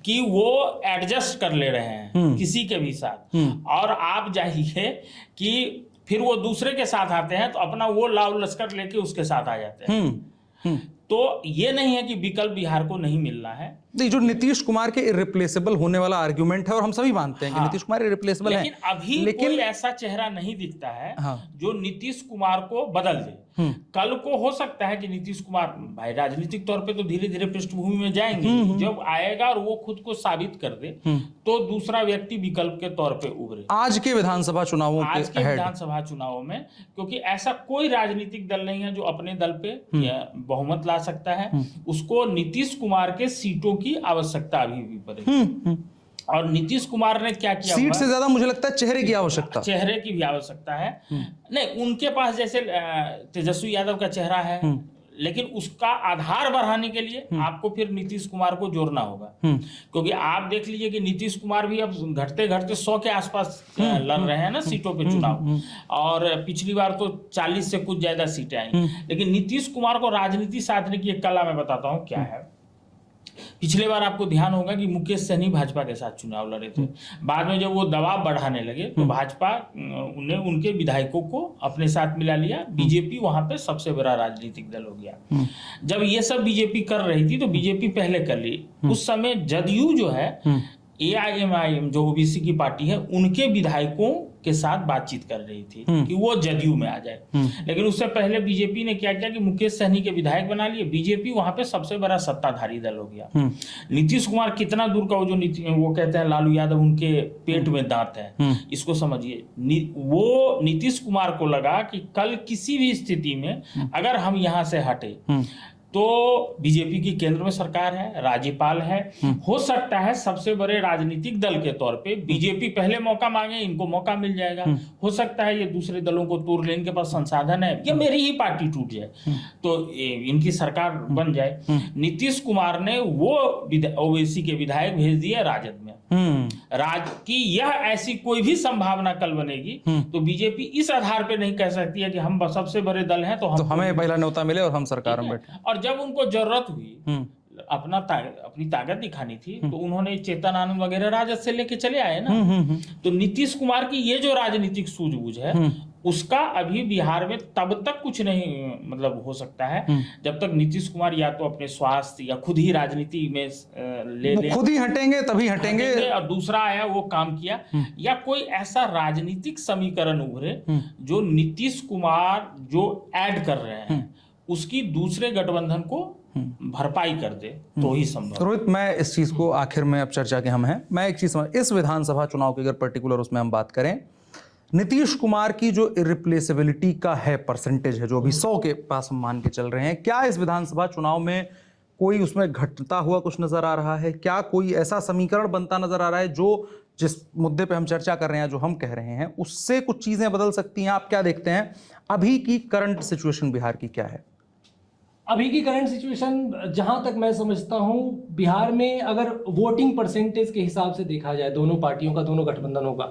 कि वो एडजस्ट कर ले रहे हैं किसी के भी साथ, और आप जाइए कि फिर वो दूसरे के साथ आते हैं तो अपना वो लाव लश्कर लेके उसके साथ आ जाते हैं। तो ये नहीं है कि विकल्प बिहार को नहीं मिलना है। नहीं, जो नीतीश कुमार के इरिप्लेसेबल होने वाला आर्गुमेंट है और हम सभी मानते हैं कि नीतीश कुमार इरिप्लेसेबल है, लेकिन अभी कोई ऐसा चेहरा नहीं दिखता है जो नीतीश कुमार को बदल दे। कल को हो सकता है कि नीतीश कुमार भाई राजनीतिक तौर पे तो धीरे धीरे पृष्ठभूमि में जाएंगे, जब आएगा और वो खुद को साबित कर दे तो दूसरा व्यक्ति विकल्प के तौर पे उभरे। आज के विधानसभा चुनावों में, क्योंकि ऐसा कोई राजनीतिक दल नहीं है जो अपने दल पे बहुमत ला सकता है। उसको नीतीश कुमार के सीटों की आवश्यकता अभी भी पड़ेगी। और नीतीश कुमार ने क्या किया, सीट से ज्यादा मुझे लगता है चेहरे की आवश्यकता, चेहरे की भी आवश्यकता है। नहीं, उनके पास जैसे तेजस्वी यादव का चेहरा है, लेकिन उसका आधार बढ़ाने के लिए आपको फिर नीतीश कुमार को जोड़ना होगा। क्योंकि आप देख लीजिए कि नीतीश कुमार भी अब घटते घटते 100 के आसपास लड़ रहे हैं ना सीटों पे चुनाव, और पिछली बार तो 40 से कुछ ज्यादा सीटें आई। लेकिन नीतीश कुमार को राजनीति साधने की एक कला मैं बताता हूँ क्या है। पिछले बार आपको ध्यान होगा कि मुकेश सहनी भाजपा के साथ चुनाव लड़े थे। बाद में जब वो दबाव बढ़ाने लगे तो भाजपा उन्हें उनके विधायकों को अपने साथ मिला लिया। बीजेपी वहां पे सबसे बड़ा राजनीतिक दल हो गया। जब ये सब बीजेपी कर रही थी तो बीजेपी पहले कर ली। उस समय जदयू जो है, AIMIM जो ओबीसी की पार्टी है, उनके विधायकों के साथ बातचीत कर रही थी कि वो जदयू में आ जाए। लेकिन उससे पहले बीजेपी ने क्या किया कि मुकेश सहनी के विधायक बना लिए। बीजेपी वहां पे सबसे बड़ा सत्ताधारी दल हो गया। नीतीश कुमार कितना दूर का, वो कहते हैं लालू यादव उनके पेट में दांत है, इसको समझिए। वो नीतीश कुमार को लगा कि कल किसी भी स्थिति में अगर हम यहाँ से हटे तो बीजेपी की केंद्र में सरकार है, राज्यपाल है, हो सकता है सबसे बड़े राजनीतिक दल के तौर पे बीजेपी पहले मौका मांगे, इनको मौका मिल जाएगा। हो सकता है ये दूसरे दलों को तोड़ ले, इनके पास संसाधन है, या मेरी ही पार्टी टूट जाए तो इनकी सरकार बन जाए। नीतीश कुमार ने वो ओवैसी के विधायक भेज दिए राजद में। की यह ऐसी कोई भी संभावना कल बनेगी तो बीजेपी इस आधार पे नहीं कह सकती है कि हम सबसे बड़े दल हैं तो हमें पहला न्योता मिले और हम सरकार में बैठे। और जब उनको जरूरत हुई अपनी ताकत दिखानी थी तो उन्होंने चेतन आनंद वगैरह राजद से लेके चले आए ना। तो नीतीश कुमार की ये जो राजनीतिक सूझबूझ है उसका अभी बिहार में तब तक कुछ नहीं मतलब हो सकता है जब तक नीतीश कुमार या तो अपने स्वास्थ्य या खुद ही राजनीति में ले खुद ही हटेंगे तभी हटेंगे, और दूसरा आया वो काम किया, या कोई ऐसा राजनीतिक समीकरण उभरे जो नीतीश कुमार जो ऐड कर रहे हैं उसकी दूसरे गठबंधन को भरपाई कर दे तो ही संभव। रोहित, मैं इस चीज को आखिर में, अब चर्चा के हम हैं, मैं एक चीज समझ, इस विधानसभा चुनाव की अगर पर्टिकुलर उसमें हम बात करें, नीतीश कुमार की जो इरिप्लेसेबिलिटी का है परसेंटेज है, जो अभी 100 के पास हम मान के चल रहे हैं, क्या इस विधानसभा चुनाव में कोई उसमें घटता हुआ कुछ नजर आ रहा है? क्या कोई ऐसा समीकरण बनता नजर आ रहा है जो जिस मुद्दे पे हम चर्चा कर रहे हैं, जो हम कह रहे हैं, उससे कुछ चीजें बदल सकती हैं? आप क्या देखते हैं अभी की करंट सिचुएशन बिहार की क्या है? अभी की करंट सिचुएशन जहां तक मैं समझता हूं, बिहार में अगर वोटिंग परसेंटेज के हिसाब से देखा जाए दोनों पार्टियों का, दोनों गठबंधनों का,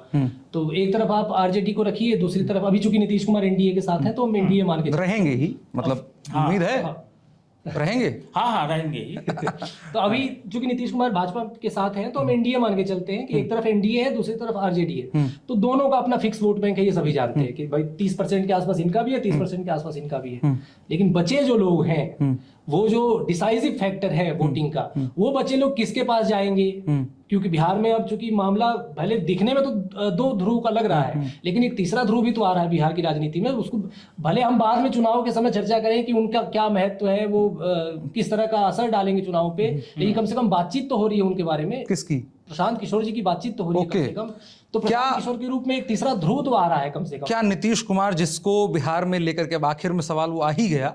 तो एक तरफ आप आरजेडी को रखिए, दूसरी तरफ अभी चूंकि नीतीश कुमार एनडीए के साथ हैं तो हम एनडीए मान के रहेंगे ही, मतलब उम्मीद है रहेंगे। हाँ रहेंगे ही। तो अभी चूंकि नीतीश कुमार भाजपा के साथ हैं तो हम एनडीए मान के चलते हैं कि एक तरफ एनडीए है, दूसरी तरफ आरजेडी है, तो दोनों का अपना फिक्स वोट बैंक है, ये सभी जानते हैं कि भाई 30% के आसपास इनका भी है, 30% के आसपास इनका भी है। लेकिन बचे जो लोग हैं, वो जो डिसाइसिव फैक्टर है वोटिंग का, वो बचे लोग किसके पास जाएंगे? क्योंकि बिहार में अब चूंकि मामला भले दिखने में तो दो ध्रुव का लग रहा है, लेकिन एक तीसरा ध्रुव भी तो आ रहा है बिहार की राजनीति में। उसको भले हम बाद में चुनाव के समय चर्चा करें कि उनका क्या महत्व है, वो किस तरह का असर डालेंगे चुनाव पे, लेकिन कम से कम बातचीत तो हो रही है उनके बारे में। किसकी? प्रशांत किशोर जी की बातचीत तो हो रही है कम से कम। तो प्रशांत किशोर के रूप में एक तीसरा ध्रुव तो आ रहा है कम से कम। क्या नीतीश कुमार, जिसको बिहार में लेकर के आखिर में सवाल वो आ ही गया,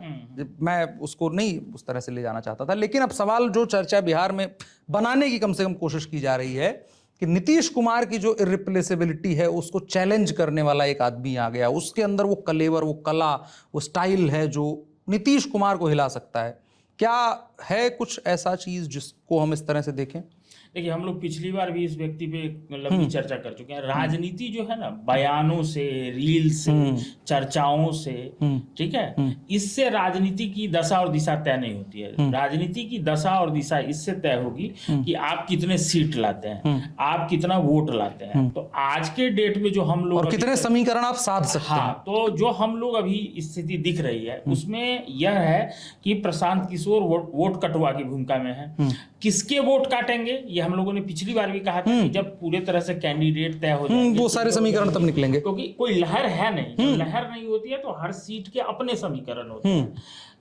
मैं उसको नहीं उस तरह से ले जाना चाहता था, लेकिन अब सवाल जो चर्चा बिहार में बनाने की कम से कम कोशिश की जा रही है कि नीतीश कुमार की जो इरिप्लेसेबिलिटी है उसको चैलेंज करने वाला एक आदमी आ गया, उसके अंदर वो कलेवर, वो कला, वो स्टाइल है जो नीतीश कुमार को हिला सकता है। क्या है कुछ ऐसा चीज जिसको हम इस तरह से देखें? देखिए, हम लोग पिछली बार भी इस व्यक्ति पे लंबी चर्चा कर चुके हैं। राजनीति जो है ना, बयानों से, रील से, चर्चाओं से, ठीक है, इससे राजनीति की दशा और दिशा तय नहीं होती है। राजनीति की दशा और दिशा इससे तय होगी कि आप कितने सीट लाते हैं, आप कितना वोट लाते हैं। तो आज के डेट में जो हम लोग और कितने समीकरण आप साध सकते हैं। हाँ, तो जो हम लोग अभी स्थिति दिख रही है उसमें यह है कि प्रशांत किशोर वोट कटुआ की भूमिका में है। किसके वोट काटेंगे, ये हम लोगों ने पिछली बार भी कहा था कि जब पूरे तरह से कैंडिडेट तय हो जाएंगे वो सारे समीकरण तब निकलेंगे, क्योंकि कोई लहर है नहीं। जब लहर नहीं होती है तो हर सीट के अपने समीकरण होते हैं,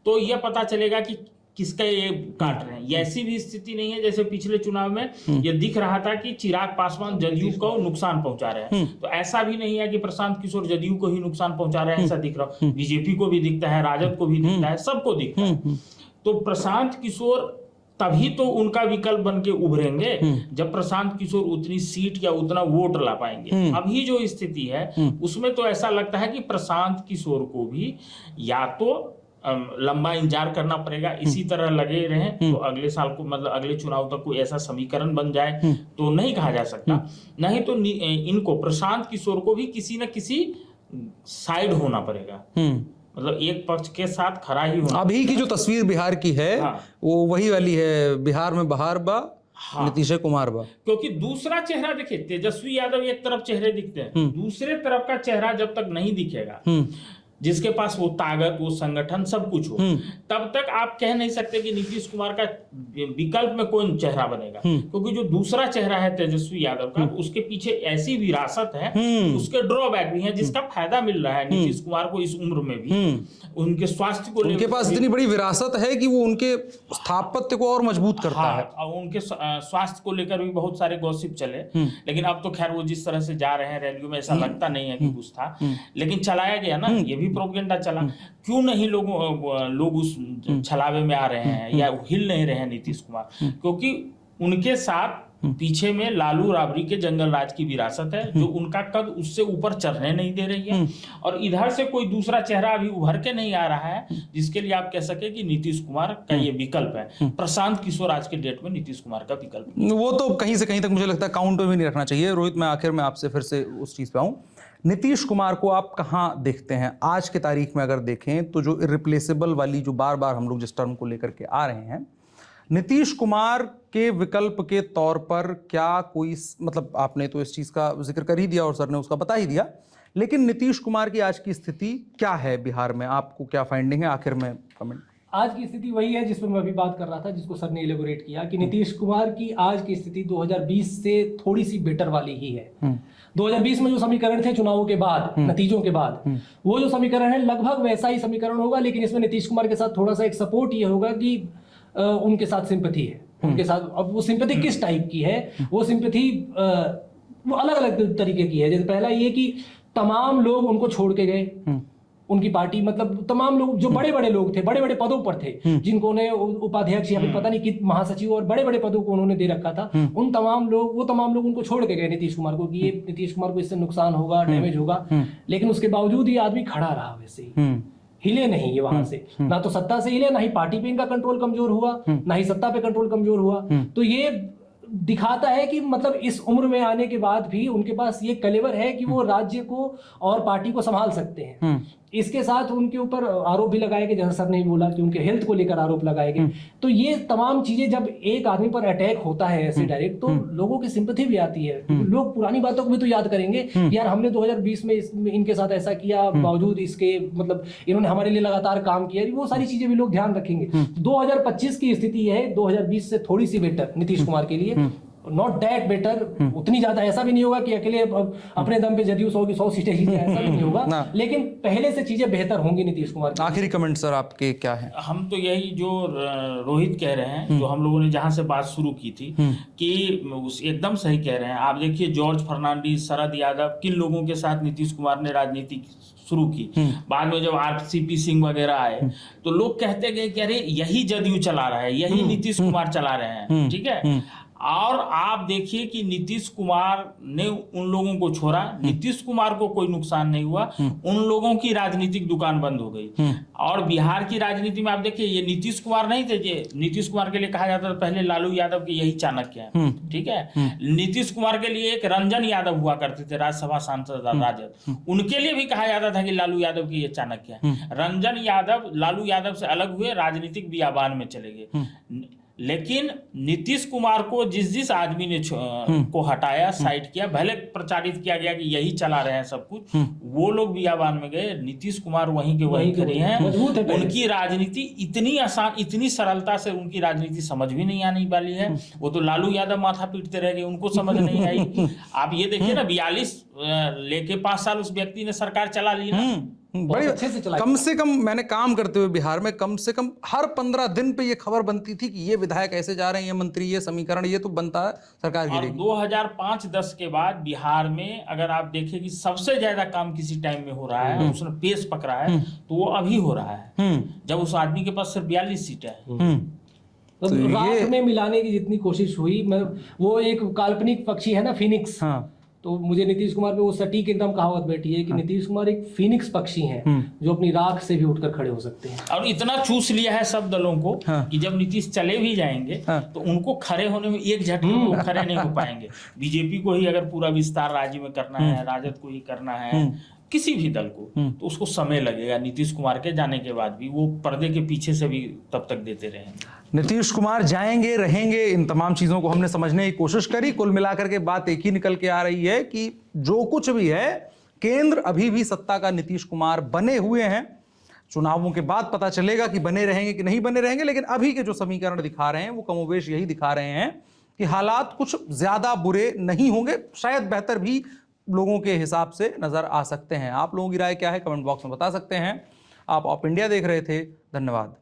तो यह पता चलेगा कि किसका ये काट रहे हैं। ये ऐसी भी स्थिति नहीं है जैसे पिछले चुनाव में ये दिख रहा था कि चिराग पासवान जदयू को नुकसान पहुंचा रहे हैं। तो ऐसा भी नहीं है कि प्रशांत किशोर जदयू को ही नुकसान पहुंचा रहे हैं, ऐसा दिख रहा। बीजेपी को भी दिखता है, राजद को भी दिखता है, सबको दिखता है। तो प्रशांत किशोर तभी तो उनका विकल्प बन के उभरेंगे जब प्रशांत किशोर उतनी सीट या उतना वोट ला पाएंगे। अभी जो स्थिति है उसमें तो ऐसा लगता है कि प्रशांत किशोर को भी या तो लंबा इंतजार करना पड़ेगा, इसी तरह लगे रहें तो अगले साल को, मतलब अगले चुनाव तक कोई ऐसा समीकरण बन जाए तो नहीं कहा जा सकता। नहीं तो इनको, प्रशांत किशोर को भी किसी न किसी साइड होना पड़ेगा, मतलब एक पक्ष के साथ खड़ा ही होना। अभी की जो तस्वीर बिहार की है वो वही वाली है, बिहार में बहार बा, नीतीश कुमार बा। क्योंकि दूसरा चेहरा देखिए, तेजस्वी यादव एक तरफ चेहरे दिखते हैं, दूसरे तरफ का चेहरा जब तक नहीं दिखेगा, जिसके पास वो ताकत, वो संगठन, सब कुछ हो, तब तक आप कह नहीं सकते कि नीतीश कुमार का विकल्प में कोई चेहरा बनेगा। क्योंकि जो दूसरा चेहरा है तेजस्वी यादव का, उसके पीछे ऐसी विरासत है, उसके ड्रॉबैक भी है, जिसका फायदा मिल रहा है नीतीश कुमार को इस उम्र में भी। उनके स्वास्थ्य को, उनके पास इतनी बड़ी विरासत है कि वो उनके स्थापत्य को और मजबूत करता है। और उनके स्वास्थ्य को लेकर भी बहुत सारे गॉसिप चले, लेकिन अब तो खैर वो जिस तरह से जा रहे हैं रैलियों में, ऐसा लगता नहीं है कि कुछ था, लेकिन चलाया गया ना, ये भी प्रोपेगेंडा चला। क्यों नहीं लोग उस छलावे में आ रहे हैं या हिल नहीं रहे हैं नीतीश कुमार? क्योंकि उनके साथ पीछे में लालू राबड़ी के जंगल राज की विरासत है, जो उनका कद उससे ऊपर चढ़ने नहीं दे रही है। और इधर से कोई दूसरा चेहरा अभी उभर के नहीं आ रहा है जिसके लिए आप कह सके कि नीतीश कुमार का ये विकल्प है। प्रशांत किशोर आज के डेट में नीतीश कुमार का विकल्प, वो तो कहीं से कहीं तक मुझे लगता है काउंट में भी नहीं रखना चाहिए। रोहित, मैं आखिर में आपसे फिर से उस चीज पे आऊं, नीतीश कुमार को आप कहाँ देखते हैं आज के तारीख में? अगर देखें तो जो इरिप्लेसेबल वाली, जो बार बार हम लोग जिस टर्म को लेकर के आ रहे हैं, नीतीश कुमार के विकल्प के तौर पर क्या कोई, मतलब आपने तो इस चीज का जिक्र कर ही दिया और सर ने उसका बता ही दिया, लेकिन नीतीश कुमार की आज की स्थिति क्या है बिहार में? आपको क्या फाइंडिंग है? आखिर में कमेंट। आज की स्थिति वही है जिस पर मैं अभी बात कर रहा था, जिसको सर ने इलेबोरेट किया कि नीतीश कुमार की आज की स्थिति 2020 से थोड़ी सी बेटर वाली ही है। 2020 में जो समीकरण थे चुनावों के बाद, नतीजों के बाद, वो जो समीकरण है लगभग वैसा ही समीकरण होगा, लेकिन इसमें नीतीश कुमार के साथ थोड़ा सा एक सपोर्ट ये होगा कि उनके साथ सिंपैथी है, उनके साथ। अब वो सिंपैथी किस टाइप की है? वो सिंपैथी वो अलग अलग तरीके की है। जैसे पहला ये कि तमाम लोग उनको छोड़ के गए, उनकी पार्टी, मतलब तमाम लोग जो बड़े बड़े लोग थे, बड़े बड़े पदों पर थे, जिनको ने उपाध्यक्ष या फिर पता नहीं कि महासचिव और बड़े बड़े पदों को उन्होंने दे रखा था, वो तमाम लोग उनको छोड़ के गए नीतीश कुमार को कि ये नीतीश कुमार को इससे नुकसान होगा, डैमेज होगा। लेकिन उसके बावजूद ये आदमी खड़ा रहा, वैसे ही हिले नहीं ये वहां से, ना तो सत्ता से हिले, ना ही पार्टी पे इनका कंट्रोल कमजोर हुआ, ना ही सत्ता पे कंट्रोल कमजोर हुआ। तो ये दिखाता है कि मतलब इस उम्र में आने के बाद भी उनके पास ये कलेवर है कि वो राज्य को और पार्टी को संभाल सकते हैं। इसके साथ उनके ऊपर आरोप भी लगाए गए, जैसा सर ने बोला कि उनके हेल्थ को लेकर आरोप लगाए गए। तो ये तमाम चीजें जब एक आदमी पर अटैक होता है ऐसे डायरेक्ट, तो लोगों की सिंपैथी भी आती है। लोग पुरानी बातों को भी तो याद करेंगे, यार हमने 2020 में इनके साथ ऐसा किया, बावजूद इसके मतलब इन्होंने हमारे लिए लगातार काम किया, वो सारी चीजें भी लोग ध्यान रखेंगे। 2025 की स्थिति है 2020 से थोड़ी सी बेटर नीतीश कुमार के लिए, नॉट दैट बेटर, उतनी ज्यादा ऐसा भी नहीं होगा कि अकेले अपने दम पे जदयू 100 सीटें जीते, ऐसा भी नहीं होगा, लेकिन पहले से चीजें बेहतर होंगी नीतीश कुमार। आखिरी कमेंट सर आपके क्या है? हम तो यही जो रोहित कह रहे हैं, जो हम लोगों ने जहां से बात शुरू की थी, कि एकदम सही कह रहे हैं आप। देखिए जॉर्ज फर्नांडिस, शरद यादव, किन लोगों के साथ नीतीश कुमार ने राजनीति शुरू की। बाद में जब आरसीपी सिंह वगैरह आए तो लोग कहते गए कि अरे यही जदयू चला रहा है, यही नीतीश कुमार चला रहे हैं, ठीक है। और आप देखिए कि नीतीश कुमार ने उन लोगों को छोड़ा, नीतीश कुमार को कोई नुकसान नहीं हुआ, उन लोगों की राजनीतिक दुकान बंद हो गई। और बिहार की राजनीति में आप देखिए, ये नीतीश कुमार नहीं थे, ये नीतीश कुमार के लिए कहा जाता था पहले लालू यादव के यही चाणक्य है, ठीक है। नीतीश कुमार के लिए एक रंजन यादव हुआ करते थे, राज्यसभा सांसद राजद, उनके लिए भी कहा जाता था कि लालू यादव की ये चाणक्य है। रंजन यादव लालू यादव से अलग हुए, राजनीतिक बियाबान में चले गए। लेकिन नीतीश कुमार को जिस आदमी ने को हटाया, साइड किया, भले प्रचारित किया गया कि यही चला रहे हैं सब कुछ, वो लोग बियाबान में गए, नीतीश कुमार वहीं के वहीं खड़े हैं। उनकी राजनीति इतनी आसान, इतनी सरलता से उनकी राजनीति समझ भी नहीं आने वाली है। वो तो लालू यादव माथा पीटते रह गए, उनको समझ नहीं आई। आप ये देखिए ना, 42 लेके 5 साल उस व्यक्ति ने सरकार चला ली ना, बड़ी अच्छे से चला। कम से कम मैंने काम करते हुए बिहार में कम से कम हर 15 दिन पे ये खबर बनती थी कि ये विधायक ऐसे जा रहे हैं, ये मंत्री, ये समीकरण, ये तो बनता है सरकार गिरेगी। 2005-10 के बाद बिहार में अगर आप देखें कि सबसे ज्यादा काम किसी टाइम में हो रहा है, उसने पेस पकड़ा है, तो वो अभी हो रहा है जब उस आदमी के पास सिर्फ 42 सीटें हैं। तो राख में मिलाने की जितनी कोशिश हुई, वो एक काल्पनिक पक्षी है ना, फिनिक्स। तो मुझे नीतीश कुमार पे वो सटीक एकदम कहावत बैठी है कि नीतीश कुमार एक फिनिक्स पक्षी हैं जो अपनी राख से भी उठकर खड़े हो सकते हैं। और इतना चूस लिया है सब दलों को कि जब नीतीश चले भी जाएंगे तो उनको खड़े होने में एक झटके में खड़े नहीं हो पाएंगे। बीजेपी को ही अगर पूरा विस्तार राज्य में करना है, राजद को ही करना है, किसी भी दल को, तो उसको समय लगेगा। नीतीश कुमार के जाने के बाद भी वो पर्दे के पीछे से भी तब तक देते रहेंगे। नीतीश कुमार जाएंगे, रहेंगे, इन तमाम चीजों को हमने समझने की कोशिश करी। कुल मिलाकर के बात एक ही निकल के आ रही है कि जो कुछ भी है, केंद्र अभी भी सत्ता का नीतीश कुमार बने हुए हैं। चुनावों के बाद पता चलेगा कि बने रहेंगे कि नहीं बने रहेंगे, लेकिन अभी के जो समीकरण दिखा रहे हैं वो कमोबेश यही दिखा रहे हैं कि हालात कुछ ज्यादा बुरे नहीं होंगे, शायद बेहतर भी लोगों के हिसाब से नजर आ सकते हैं। आप लोगों की राय क्या है, कमेंट बॉक्स में बता सकते हैं। आप ऑप इंडिया देख रहे थे, धन्यवाद।